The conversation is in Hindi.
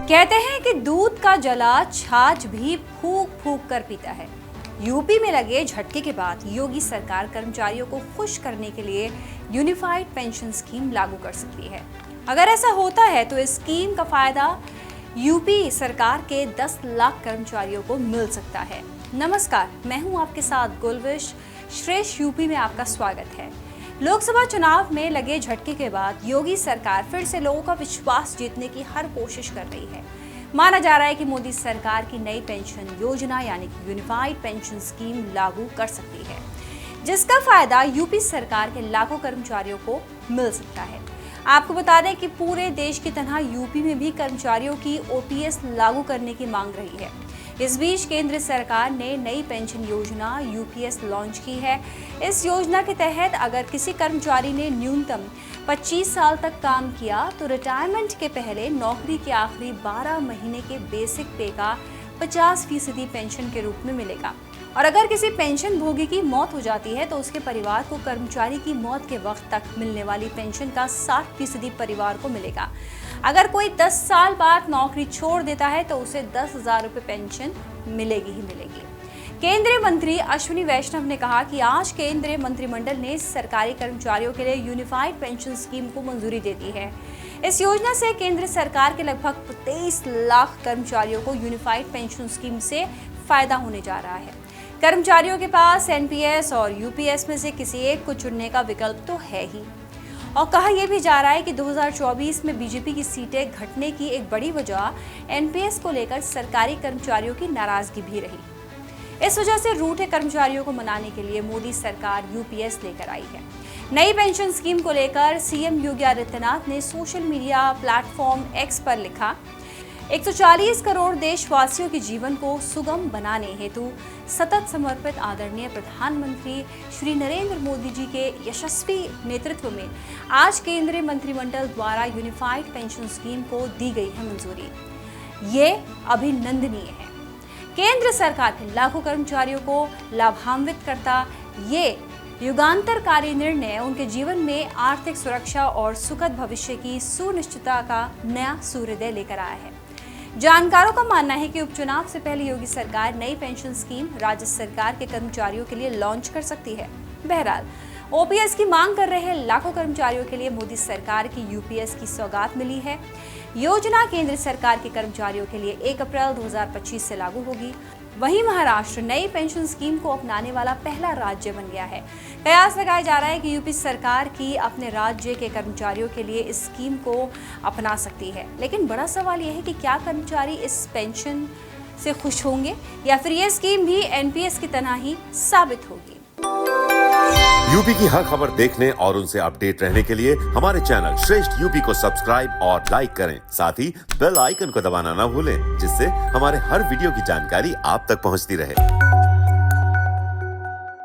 कहते हैं कि दूध का जला छाछ भी फूंक फूंक कर पीता है। यूपी में लगे झटके के बाद योगी सरकार कर्मचारियों को खुश करने के लिए यूनिफाइड पेंशन स्कीम लागू कर सकती है। अगर ऐसा होता है तो इस स्कीम का फायदा यूपी सरकार के 10 लाख कर्मचारियों को मिल सकता है। नमस्कार, मैं हूं आपके साथ गुलविश। श्रेष्ठ यूपी में आपका स्वागत है। लोकसभा चुनाव में लगे झटके के बाद योगी सरकार फिर से लोगों का विश्वास जीतने की हर कोशिश कर रही है। माना जा रहा है कि मोदी सरकार की नई पेंशन योजना यानी कि यूनिफाइड पेंशन स्कीम लागू कर सकती है, जिसका फायदा यूपी सरकार के लाखों कर्मचारियों को मिल सकता है। आपको बता दें कि पूरे देश की तरह यूपी में भी कर्मचारियों की ओपीएस लागू करने की मांग रही है। इस बीच केंद्र सरकार ने नई पेंशन योजना यूपीएस लॉन्च की है। इस योजना के तहत अगर किसी कर्मचारी ने न्यूनतम 25 साल तक काम किया तो रिटायरमेंट के पहले नौकरी के आखिरी 12 महीने के बेसिक पे का 50% पेंशन के रूप में मिलेगा। और अगर किसी पेंशन भोगी की मौत हो जाती है तो उसके परिवार को कर्मचारी की मौत के वक्त तक मिलने वाली पेंशन का 60% परिवार को मिलेगा। अगर कोई 10 साल बाद नौकरी छोड़ देता है तो उसे 10,000 रुपये पेंशन मिलेगी ही मिलेगी। केंद्रीय मंत्री अश्विनी वैष्णव ने कहा कि आज केंद्रीय मंत्रिमंडल ने सरकारी कर्मचारियों के लिए यूनिफाइड पेंशन स्कीम को मंजूरी दे दी है। इस योजना से केंद्र सरकार के लगभग 23 लाख कर्मचारियों को यूनिफाइड पेंशन स्कीम से फायदा होने जा रहा है। कर्मचारियों के पास एनपीएस और यूपीएस में से किसी एक को चुनने का विकल्प तो है ही। और कहा यह भी जा रहा है कि 2024 में बीजेपी की सीटें घटने की एक बड़ी वजह एनपीएस को लेकर सरकारी कर्मचारियों की नाराजगी भी रही। इस वजह से रूठे कर्मचारियों को मनाने के लिए मोदी सरकार यूपीएस लेकर आई है। नई पेंशन स्कीम को लेकर सीएम योगी आदित्यनाथ ने सोशल मीडिया प्लेटफॉर्म एक्स पर लिखा, 140 करोड़ देशवासियों के जीवन को सुगम बनाने हेतु सतत समर्पित आदरणीय प्रधानमंत्री श्री नरेंद्र मोदी जी के यशस्वी नेतृत्व में आज केंद्रीय मंत्रिमंडल द्वारा यूनिफाइड पेंशन स्कीम को दी गई है मंजूरी। ये अभिनंदनीय है। केंद्र सरकार के लाखों कर्मचारियों को लाभान्वित करता ये युगांतरकारी निर्णय उनके जीवन में आर्थिक सुरक्षा और सुखद भविष्य की सुनिश्चितता का नया सूर्योदय लेकर आया है। जानकारों का मानना है कि उपचुनाव से पहले योगी सरकार नई पेंशन स्कीम राज्य सरकार के कर्मचारियों के लिए लॉन्च कर सकती है। बहरहाल, ओपीएस की मांग कर रहे लाखों कर्मचारियों के लिए मोदी सरकार की यूपीएस की सौगात मिली है। योजना केंद्र सरकार के कर्मचारियों के लिए 1 अप्रैल 2025 से लागू होगी। वहीं महाराष्ट्र नई पेंशन स्कीम को अपनाने वाला पहला राज्य बन गया है। कयास लगाया जा रहा है कि यूपी सरकार की अपने राज्य के कर्मचारियों के लिए इस स्कीम को अपना सकती है। लेकिन बड़ा सवाल यह है कि क्या कर्मचारी इस पेंशन से खुश होंगे या फिर यह स्कीम भी एनपीएस की तरह ही साबित होगी। यूपी की हर खबर देखने और उनसे अपडेट रहने के लिए हमारे चैनल श्रेष्ठ यूपी को सब्सक्राइब और लाइक करें। साथ ही बेल आइकन को दबाना ना भूलें, जिससे हमारे हर वीडियो की जानकारी आप तक पहुंचती रहे।